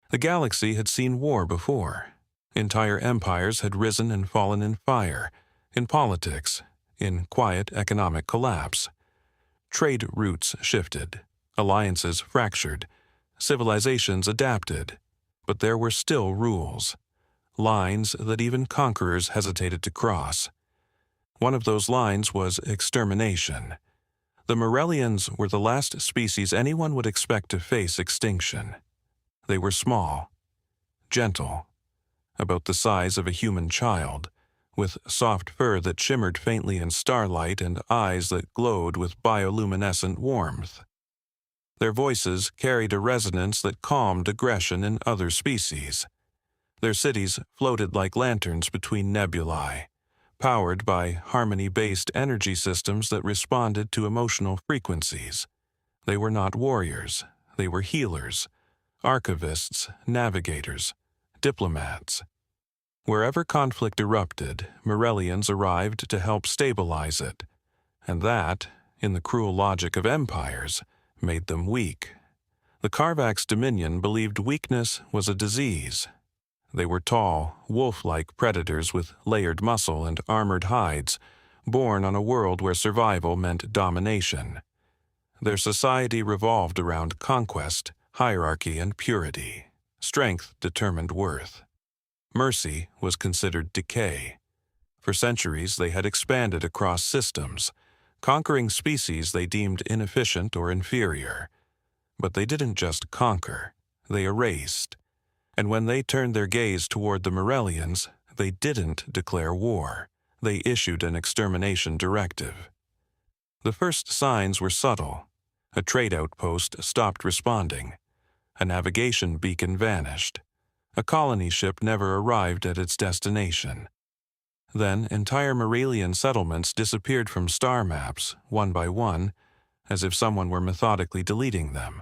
The galaxy had seen war before. Entire empires had risen and fallen in fire, in politics, in quiet economic collapse. Trade routes shifted, alliances fractured, civilizations adapted, but there were still rules, lines that even conquerors hesitated to cross. One of those lines was extermination. The Morellians were the last species anyone would expect to face extinction. They were small, gentle, about the size of a human child, with soft fur that shimmered faintly in starlight and eyes that glowed with bioluminescent warmth. Their voices carried a resonance that calmed aggression in other species. Their cities floated like lanterns between nebulae, powered by harmony-based energy systems that responded to emotional frequencies. They were not warriors, they were healers, archivists, navigators, diplomats. Wherever conflict erupted, Morellians arrived to help stabilize it, and that, in the cruel logic of empires, made them weak. The Carvax Dominion believed weakness was a disease. They were tall, wolf-like predators with layered muscle and armored hides, born on a world where survival meant domination. Their society revolved around conquest, hierarchy, and purity. Strength determined worth. Mercy was considered decay. For centuries, they had expanded across systems, conquering species they deemed inefficient or inferior. But they didn't just conquer, they erased. And when they turned their gaze toward the Morellians, they didn't declare war. They issued an extermination directive. The first signs were subtle. A trade outpost stopped responding. A navigation beacon vanished. A colony ship never arrived at its destination. Then entire Morellian settlements disappeared from star maps, one by one, as if someone were methodically deleting them.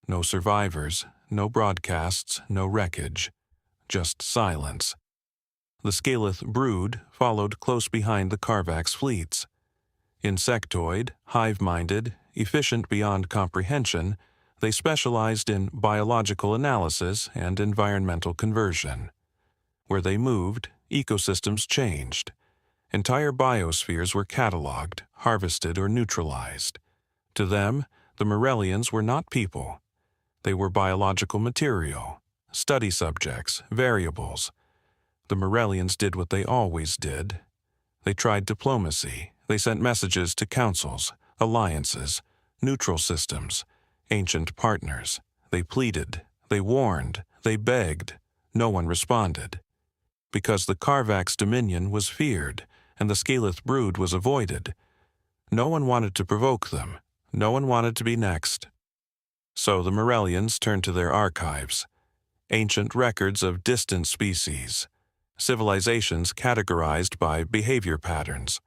No survivors, no broadcasts, no wreckage, just silence. The Scaleth brood followed close behind the Carvax fleets. Insectoid, hive-minded, efficient beyond comprehension, they specialized in biological analysis and environmental conversion. Where they moved, ecosystems changed. Entire biospheres were cataloged, harvested, or neutralized. To them, the Morellians were not people. They were biological material, study subjects, variables. The Morellians did what they always did. They tried diplomacy. They sent messages to councils, alliances, neutral systems, ancient partners. They pleaded, they warned, they begged. No one responded. Because the Carvax Dominion was feared and the Scaleth brood was avoided. No one wanted to provoke them. No one wanted to be next. So the Morellians turned to their archives, ancient records of distant species, civilizations categorized by behavior patterns,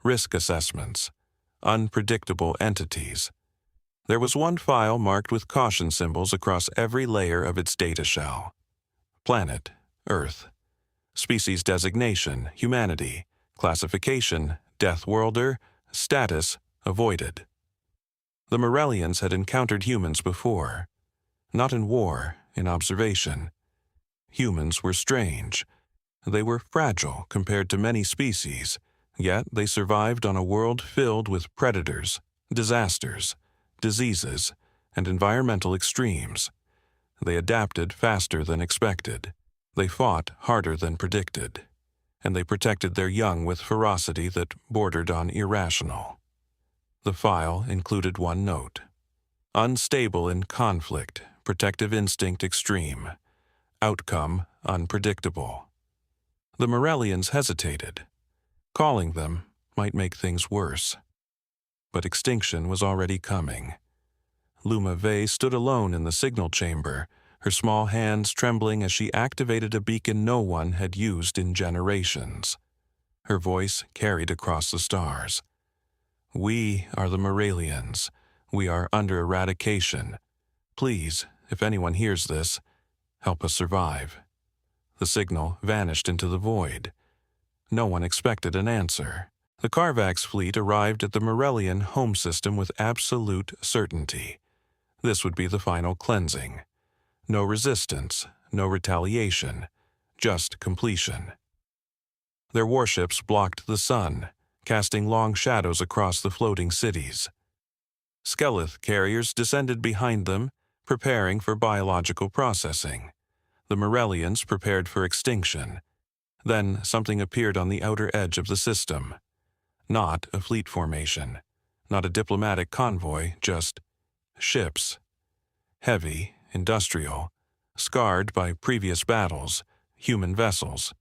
risk assessments, unpredictable entities. There was one file marked with caution symbols across every layer of its data shell. Planet, Earth. Species designation, humanity. Classification, Deathworlder. Status, avoided. The Morellians had encountered humans before. Not in war, in observation. Humans were strange. They were fragile compared to many species, yet they survived on a world filled with predators, disasters, diseases, and environmental extremes. They adapted faster than expected. They fought harder than predicted. And they protected their young with ferocity that bordered on irrational. The file included one note. Unstable in conflict, protective instinct extreme. Outcome unpredictable. The Morellians hesitated. Calling them might make things worse. But extinction was already coming. Luma Vey stood alone in the signal chamber, her small hands trembling as she activated a beacon no one had used in generations. Her voice carried across the stars. We are the Morellians. We are under eradication. Please, if anyone hears this, help us survive. The signal vanished into the void. No one expected an answer. The Carvax fleet arrived at the Morellian home system with absolute certainty. This would be the final cleansing. No resistance, no retaliation, just completion. Their warships blocked the sun, casting long shadows across the floating cities. Skeleth carriers descended behind them, preparing for biological processing. The Morellians prepared for extinction. Then something appeared on the outer edge of the system. Not a fleet formation, not a diplomatic convoy, just ships. Heavy, industrial, scarred by previous battles, human vessels.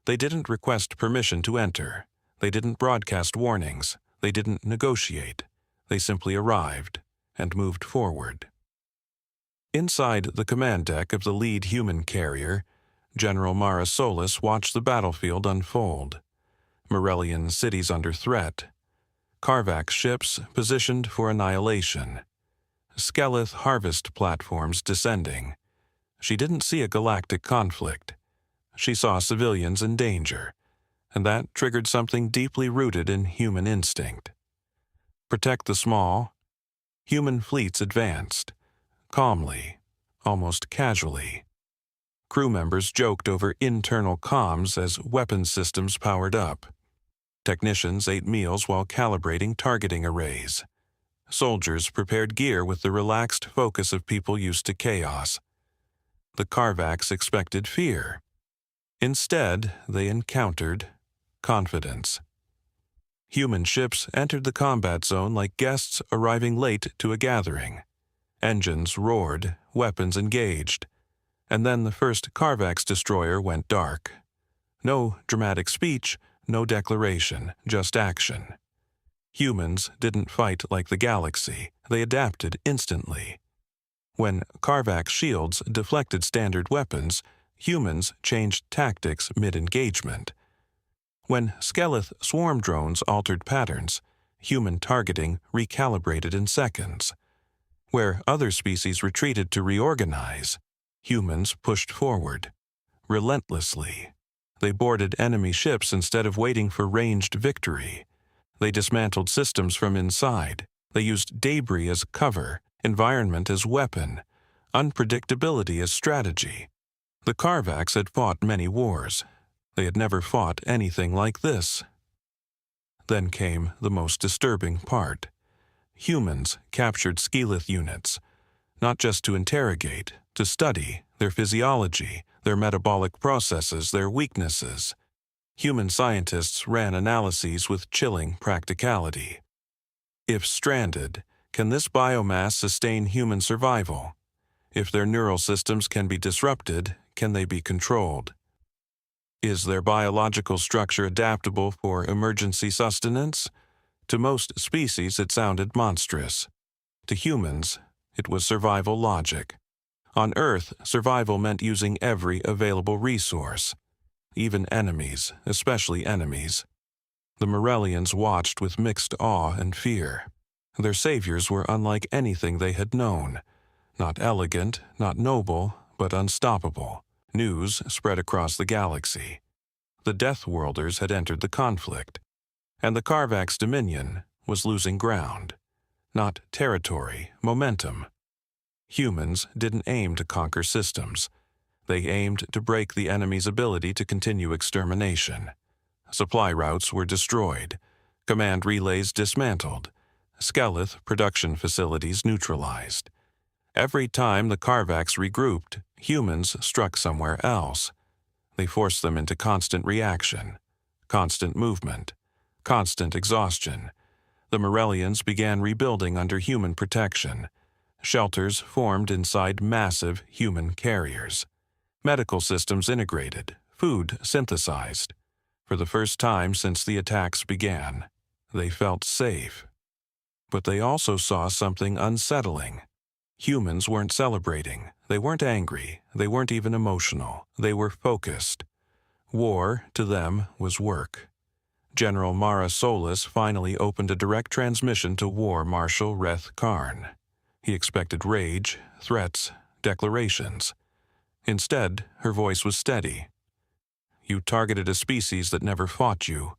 They didn't request permission to enter. They didn't broadcast warnings. They didn't negotiate. They simply arrived and moved forward. Inside the command deck of the lead human carrier, General Mara Solis watched the battlefield unfold. Morellian cities under threat. Karvax ships positioned for annihilation. Skeleth harvest platforms descending. She didn't see a galactic conflict. She saw civilians in danger, and that triggered something deeply rooted in human instinct. Protect the small. Human fleets advanced, calmly, almost casually. Crew members joked over internal comms as weapons systems powered up. Technicians ate meals while calibrating targeting arrays. Soldiers prepared gear with the relaxed focus of people used to chaos. The Karvax expected fear. Instead, they encountered confidence. Human ships entered the combat zone like guests arriving late to a gathering. Engines roared, weapons engaged. And then the first Karvax destroyer went dark. No dramatic speech, no declaration, just action. Humans didn't fight like the galaxy. They adapted instantly. When Karvax shields deflected standard weapons, humans changed tactics mid-engagement. When Skeleth swarm drones altered patterns, human targeting recalibrated in seconds. Where other species retreated to reorganize, humans pushed forward, relentlessly. They boarded enemy ships instead of waiting for ranged victory. They dismantled systems from inside. They used debris as cover, environment as weapon, unpredictability as strategy. The Karvax had fought many wars. They had never fought anything like this. Then came the most disturbing part. Humans captured Skeleth units, not just to interrogate, to study their physiology, their metabolic processes, their weaknesses. Human scientists ran analyses with chilling practicality. If stranded, can this biomass sustain human survival? If their neural systems can be disrupted, can they be controlled? Is their biological structure adaptable for emergency sustenance? To most species, it sounded monstrous. To humans, it was survival logic. On Earth, survival meant using every available resource. Even enemies, especially enemies. The Morellians watched with mixed awe and fear. Their saviors were unlike anything they had known. Not elegant, not noble, but unstoppable. News spread across the galaxy. The Deathworlders had entered the conflict, and the Karvax Dominion was losing ground. Not territory, momentum. Humans didn't aim to conquer systems. They aimed to break the enemy's ability to continue extermination. Supply routes were destroyed, command relays dismantled, Skeleth production facilities neutralized. Every time the Karvax regrouped, humans struck somewhere else. They forced them into constant reaction, constant movement, constant exhaustion. The Morellians began rebuilding under human protection. Shelters formed inside massive human carriers. Medical systems integrated, food synthesized. For the first time since the attacks began, they felt safe. But they also saw something unsettling. Humans weren't celebrating. They weren't angry. They weren't even emotional. They were focused. War, to them, was work. General Mara Solis finally opened a direct transmission to War Marshal Reth Karn. He expected rage, threats, declarations. Instead, her voice was steady. "You targeted a species that never fought you,"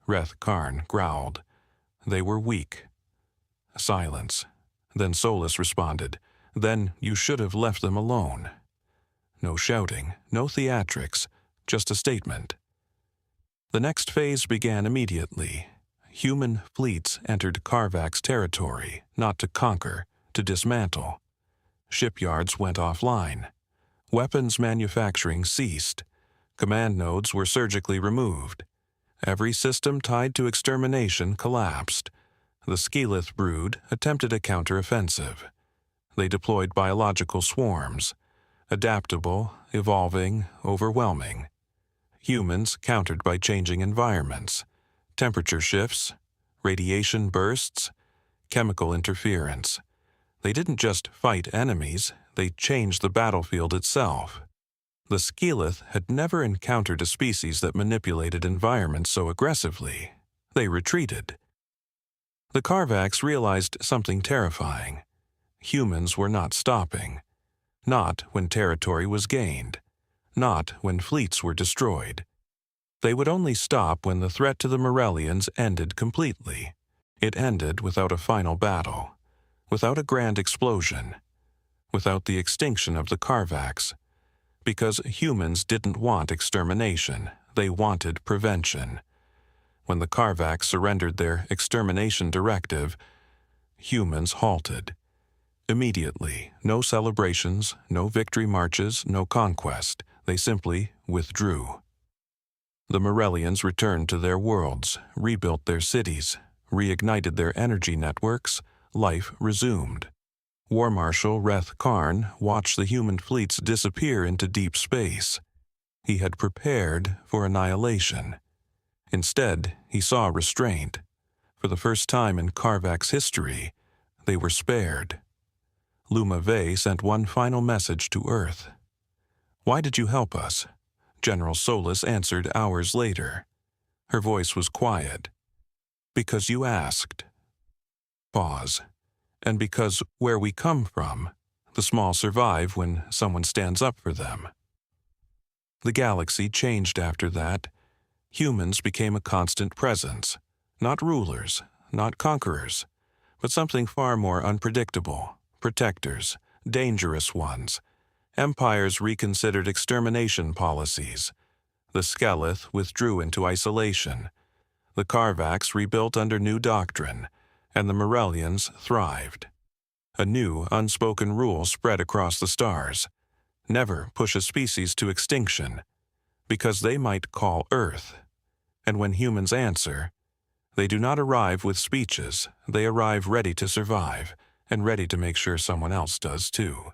Reth Karn growled. "They were weak." Silence. Then Solis responded, "Then you should have left them alone. no shouting, no theatrics, just a statement. The next phase began immediately. Human fleets entered Karvak's territory, not to conquer, to dismantle. Shipyards went offline. Weapons manufacturing ceased. Command nodes were surgically removed. Every system tied to extermination collapsed. The Skeelith brood attempted a counteroffensive. They deployed biological swarms, adaptable, evolving, overwhelming. Humans countered by changing environments, temperature shifts, radiation bursts, chemical interference. They didn't just fight enemies, they changed the battlefield itself. The Skeelith had never encountered a species that manipulated environments so aggressively. They retreated. The Karvaks realized something terrifying. Humans were not stopping. Not when territory was gained. Not when fleets were destroyed. They would only stop when the threat to the Morellians ended completely. It ended without a final battle, without a grand explosion, without the extinction of the Karvaks. Because humans didn't want extermination, they wanted prevention. When the Karvaks surrendered their extermination directive, humans halted. Immediately, no celebrations, no victory marches, no conquest. They simply withdrew. The Morellians returned to their worlds, rebuilt their cities, reignited their energy networks. Life resumed. War Marshal Reth Karn watched the human fleets disappear into deep space. He had prepared for annihilation. Instead, he saw restraint. For the first time in Karvak's history, they were spared. Luma Vey sent one final message to Earth. "Why did you help us?" General Solis answered hours later. Her voice was quiet. "Because you asked." Pause. "And because where we come from, the small survive when someone stands up for them." The galaxy changed after that. Humans became a constant presence, not rulers, not conquerors, but something far more unpredictable, protectors, dangerous ones. Empires reconsidered extermination policies. The Skeelith withdrew into isolation. The Karvaks rebuilt under new doctrine, and the Morellians thrived. A new, unspoken rule spread across the stars. Never push a species to extinction, because they might call Earth. And when humans answer, they do not arrive with speeches, they arrive ready to survive, and ready to make sure someone else does too.